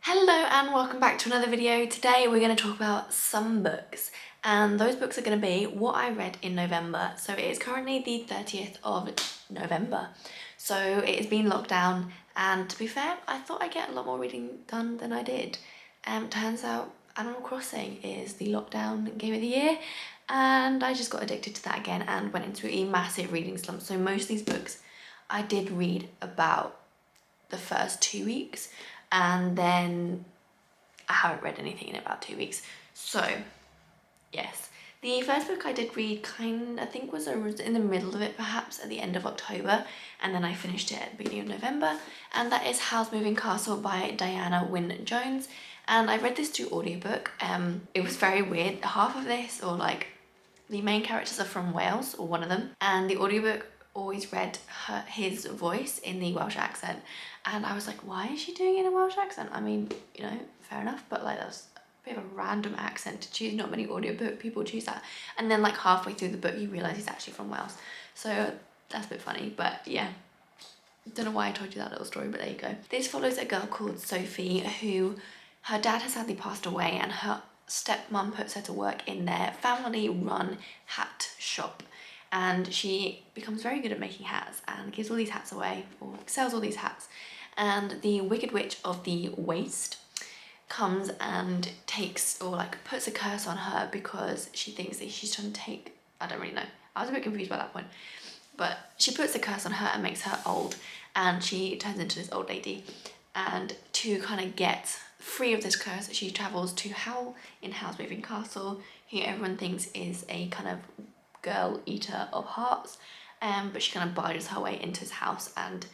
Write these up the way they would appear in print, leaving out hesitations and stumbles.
Hello and welcome back to another video. Today we're going to talk about some books, and those books are going to be what I read in November. So it is currently the 30th of November, so it has been locked down, and to be fair, I thought I'd get a lot more reading done than I did. Turns out Animal Crossing is the lockdown game of the year, and I just got addicted to that again and went into a massive reading slump. So most of these books I did read about the first 2 weeks, and then I haven't read anything in about 2 weeks. So yes, the first book I did read I think was in the middle of it, perhaps at the end of October, and then I finished it at the beginning of November, and that is Howl's Moving Castle by Diana Wynne Jones. And I read this through audiobook. It was very weird. Half of this, or like the main characters, are from Wales, or one of them, and the audiobook always read his voice in the Welsh accent, and I was like, why is she doing it in a Welsh accent? I mean, you know, fair enough, but like that's a bit of a random accent to choose. Not many audiobook people choose that. And then like halfway through the book you realise he's actually from Wales, so that's a bit funny. But yeah, don't know why I told you that little story, but there you go. This follows a girl called Sophie who, her dad has sadly passed away, and her stepmom puts her to work in their family run hat shop, and she becomes very good at making hats and gives all these hats away, or sells all these hats. And the Wicked Witch of the Waste comes and takes, or like puts a curse on her because she thinks that she's trying to take, I don't really know, I was a bit confused by that point, but she puts a curse on her and makes her old, and she turns into this old lady. And to kind of get free of this curse, she travels to Howl in Howl's Moving Castle, who everyone thinks is a kind of girl eater of hearts, but she kind of barges her way into his house and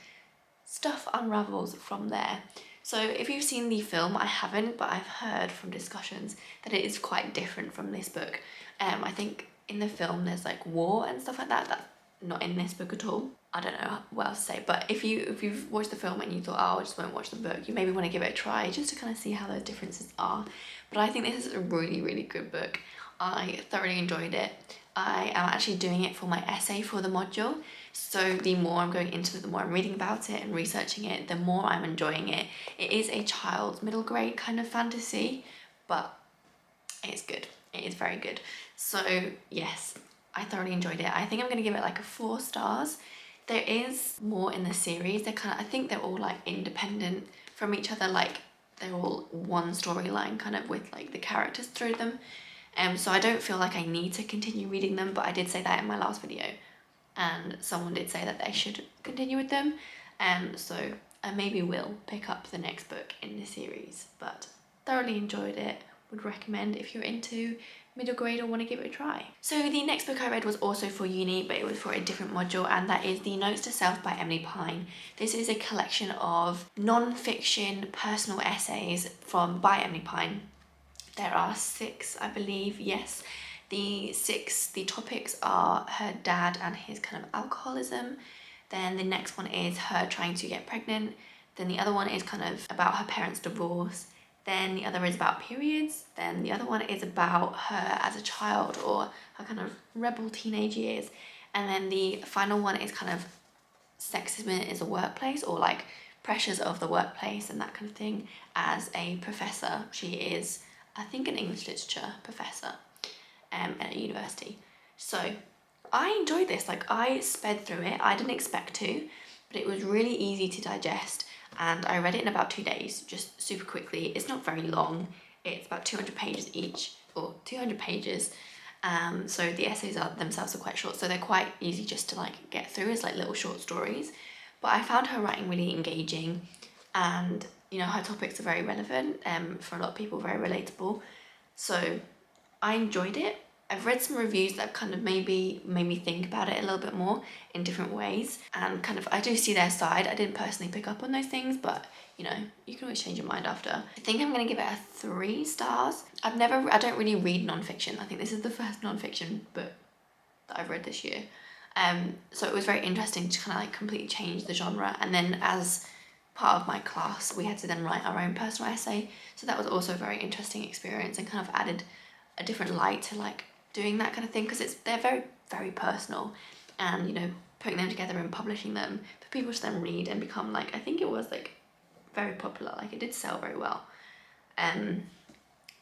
stuff unravels from there. So if you've seen the film, I haven't, but I've heard from discussions that it is quite different from this book. I think in the film there's like war and stuff like that. That's not in this book at all. I don't know what else to say, but if you've watched the film and you thought, oh, I just won't watch the book, you maybe want to give it a try just to kind of see how those differences are. But I think this is a really, really good book. I thoroughly enjoyed it. I am actually doing it for my essay for the module, so the more I'm going into it, the more I'm reading about it and researching it, the more I'm enjoying it. It is a child's middle grade kind of fantasy, but it's good. It is very good. So yes, I thoroughly enjoyed it. I think I'm going to give it like a 4 stars. There is more in the series. I think they're all like independent from each other, like they're all one storyline kind of with like the characters through them. So I don't feel like I need to continue reading them, but I did say that in my last video, and someone did say that they should continue with them. So I maybe will pick up the next book in the series, but thoroughly enjoyed it. Would recommend if you're into middle grade or want to give it a try. So the next book I read was also for uni, but it was for a different module, and that is The Notes to Self by Emily Pine. This is a collection of non-fiction personal essays by Emily Pine. There are 6, I believe, yes. The topics are her dad and his kind of alcoholism. Then the next one is her trying to get pregnant. Then the other one is kind of about her parents' divorce. Then the other is about periods. Then the other one is about her as a child, or her kind of rebel teenage years. And then the final one is kind of sexism in the workplace, or like pressures of the workplace and that kind of thing. As a professor, she is, I think, an English literature professor at a university. So I enjoyed this. Like, I sped through it. I didn't expect to, but it was really easy to digest, and I read it in about 2 days, just super quickly. It's not very long. It's about 200 pages each, or 200 pages. So the essays themselves are quite short, so they're quite easy just to like get through as like little short stories. But I found her writing really engaging, and you know, her topics are very relevant, for a lot of people, very relatable. So I enjoyed it. I've read some reviews that kind of maybe made me think about it a little bit more in different ways, and kind of I do see their side. I didn't personally pick up on those things, but you know, you can always change your mind after. I think I'm gonna give it a 3 stars. I don't really read non-fiction. I think this is the first non-fiction book that I've read this year. So it was very interesting to kind of like completely change the genre, and then as part of my class we had to then write our own personal essay, so that was also a very interesting experience, and kind of added a different light to like doing that kind of thing, because they're very, very personal, and you know, putting them together and publishing them for people to then read and become like, I think it was like very popular, like it did sell very well.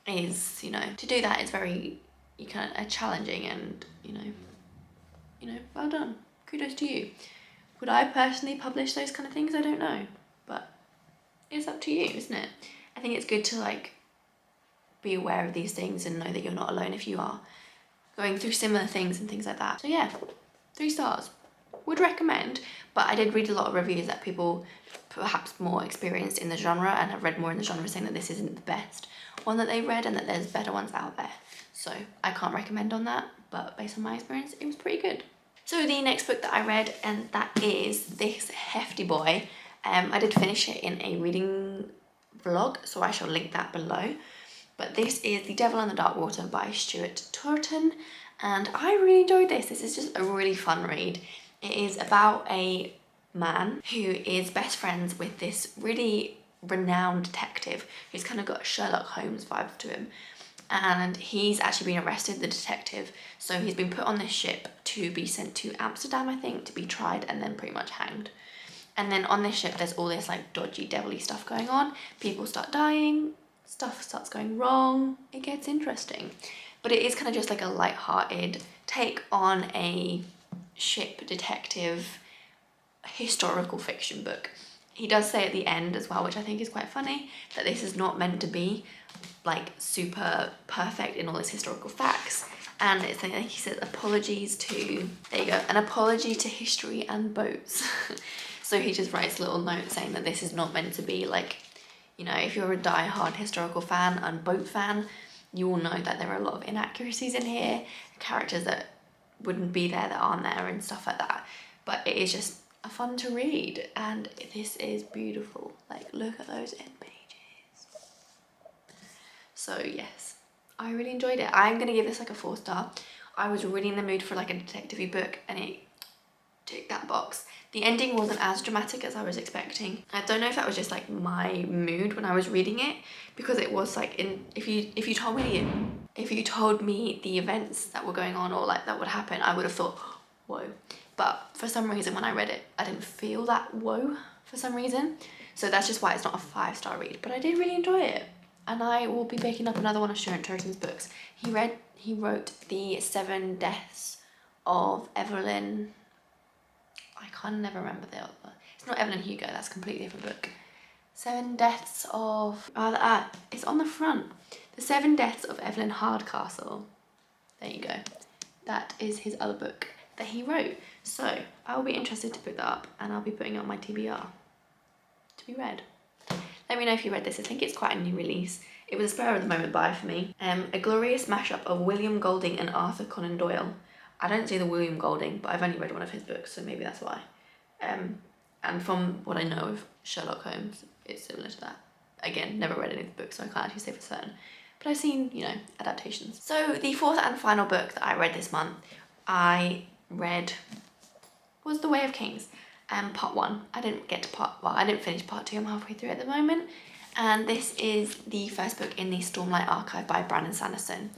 is, you know, to do that is very kind of challenging, and you know, well done, kudos to you. Would I personally publish those kind of things? I don't know, but it's up to you, isn't it? I think it's good to like be aware of these things and know that you're not alone if you are going through similar things and things like that. So yeah, 3 stars. Would recommend, but I did read a lot of reviews that people perhaps more experienced in the genre and have read more in the genre saying that this isn't the best one that they've read and that there's better ones out there. So I can't recommend on that, but based on my experience, it was pretty good. So the next book that I read, and that is this hefty boy. I did finish it in a reading vlog, so I shall link that below. But this is The Devil and the Dark Water by Stuart Turton, and I really enjoyed this. This is just a really fun read. It is about a man who is best friends with this really renowned detective who's kind of got a Sherlock Holmes vibe to him. And he's actually been arrested, the detective, so he's been put on this ship to be sent to Amsterdam, I think, to be tried and then pretty much hanged. And then on this ship there's all this like dodgy, devilly stuff going on. People start dying, stuff starts going wrong, it gets interesting. But it is kind of just like a light-hearted take on a ship detective historical fiction book. He does say at the end as well, which I think is quite funny, that this is not meant to be like super perfect in all its historical facts. And it's like he says, apologies to, there you go, an apology to history and boats. So he just writes a little note saying that this is not meant to be like, you know, if you're a die-hard historical fan and boat fan, you will know that there are a lot of inaccuracies in here, characters that wouldn't be there that aren't there and stuff like that. But it is just fun to read, and this is beautiful. Like, look at those end pages. So yes, I really enjoyed it. I'm gonna give this like a 4 star. I was really in the mood for like a detective-y book, and it ticked that box. The ending wasn't as dramatic as I was expecting. I don't know if that was just like my mood when I was reading it, because it was like, if you told me the events that were going on or like that would happen, I would have thought, whoa. But for some reason when I read it, I didn't feel that whoa for some reason. So that's just why it's not a 5-star read, but I did really enjoy it. And I will be picking up another one of Stuart Turton's books. He wrote the 7 Deaths of Evelyn, I can never remember the other. It's not Evelyn Hugo, that's a completely different book. 7 Deaths of, it's on the front. The 7 Deaths of Evelyn Hardcastle. There you go. That is his other book that he wrote. So I will be interested to pick that up, and I'll be putting it on my TBR to be read. Let me know if you read this. I think it's quite a new release. It was a spur of the moment buy for me. A glorious mashup of William Golding and Arthur Conan Doyle. I don't see the William Golding, but I've only read one of his books, so maybe that's why. And from what I know of Sherlock Holmes, it's similar to that. Again, never read any of the books, so I can't actually say for certain. But I've seen, you know, adaptations. So the 4th and final book that I read this month, was The Way of Kings. Part 1. I didn't get to I didn't finish part 2. I'm halfway through at the moment. And this is the first book in the Stormlight Archive by Brandon Sanderson.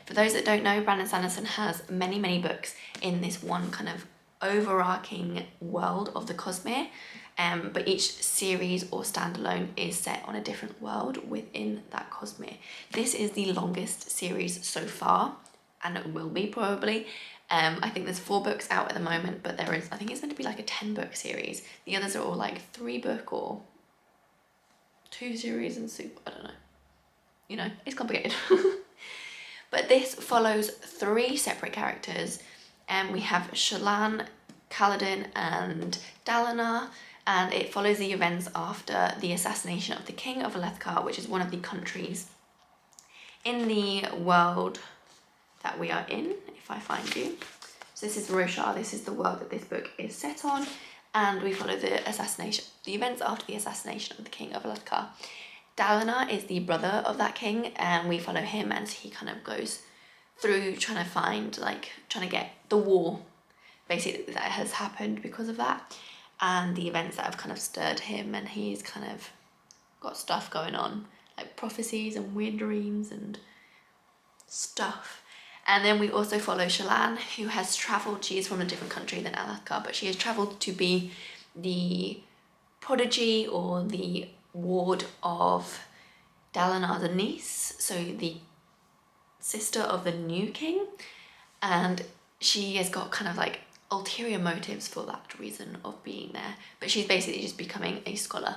For those that don't know, Brandon Sanderson has many, many books in this one kind of overarching world of the Cosmere. But each series or standalone is set on a different world within that Cosmere. This is the longest series so far, and it will be probably. I think there's 4 books out at the moment, but I think it's meant to be like a 10-book series. The others are all like 3-book or 2 series and soup, I don't know. You know, it's complicated. But this follows 3 separate characters. We have Shallan, Kaladin and Dalinar, and it follows the events after the assassination of the King of Alethkar, which is one of the countries in the world that we are in, if I find you. So this is Roshar, this is the world that this book is set on, and we follow the events after the assassination of the King of Alethkar. Dalinar is the brother of that king, and we follow him as he kind of goes through trying to get the war, basically, that has happened because of that, and the events that have kind of stirred him, and he's kind of got stuff going on, like prophecies and weird dreams and stuff. And then we also follow Shallan, who has travelled. She is from a different country than Alethkar, but she has travelled to be the prodigy or the ward of Dalinar the niece, so the sister of the new king, and she has got kind of like ulterior motives for that reason of being there, but she's basically just becoming a scholar,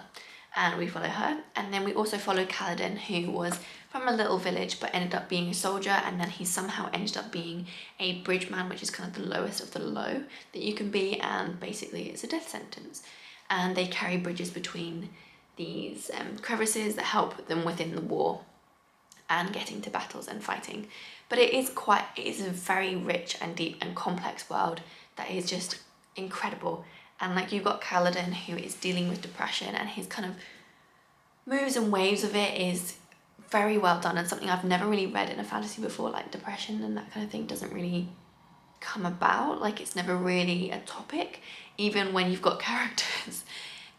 and we follow her. And then we also follow Kaladin, who was from a little village but ended up being a soldier, and then he somehow ended up being a bridge man, which is kind of the lowest of the low that you can be, and basically it's a death sentence. And they carry bridges between these crevices that help them within the war and getting to battles and fighting. But it is a very rich and deep and complex world that is just incredible. And like, you've got Kaladin, who is dealing with depression, and his kind of moves and waves of it is very well done, and something I've never really read in a fantasy before. Like, depression and that kind of thing doesn't really come about, like it's never really a topic, even when you've got characters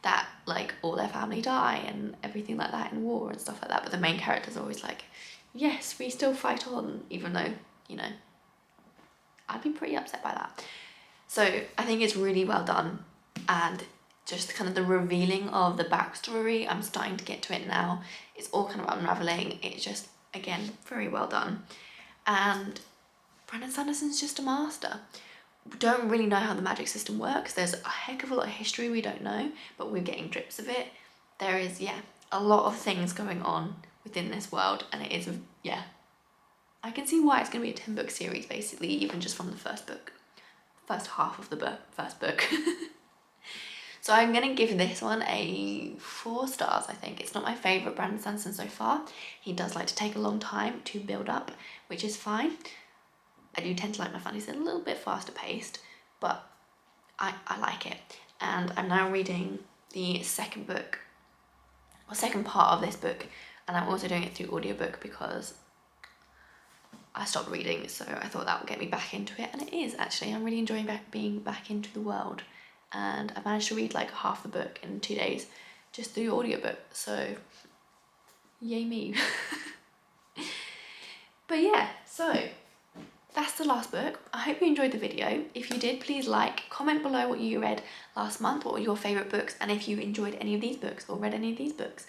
that like all their family die and everything like that in war and stuff like that, but the main character's always like, yes, we still fight on, even though, you know, I'd be pretty upset by that. So I think it's really well done, and just kind of the revealing of the backstory, I'm starting to get to it now. It's all kind of unraveling. It's just, again, very well done. And Brandon Sanderson's just a master. We don't really know how the magic system works. There's a heck of a lot of history we don't know, but we're getting drips of it. There is, yeah, a lot of things going on within this world, and it is, yeah. I can see why it's going to be a 10-book series, basically, even just from the first book. First half of the first book. So I'm going to give this one a 4 stars, I think. It's not my favourite Brandon Sanderson so far. He does like to take a long time to build up, which is fine. I do tend to like my fantasies a little bit faster paced, but I like it. And I'm now reading the second book, or second part of this book, and I'm also doing it through audiobook because I stopped reading, so I thought that would get me back into it, and it is actually. I'm really enjoying being back into the world, and I managed to read like half the book in 2 days just through audiobook, so yay me. But yeah, so that's the last book. I hope you enjoyed the video. If you did, please like, comment below what you read last month, what were your favourite books, and if you enjoyed any of these books or read any of these books.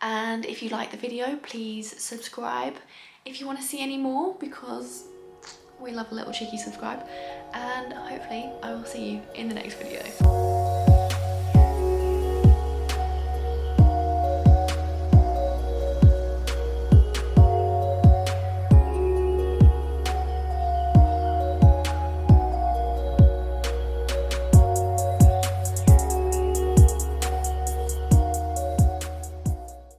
And if you like the video, please subscribe if you want to see any more, because we love a little cheeky subscribe. And hopefully I will see you in the next video.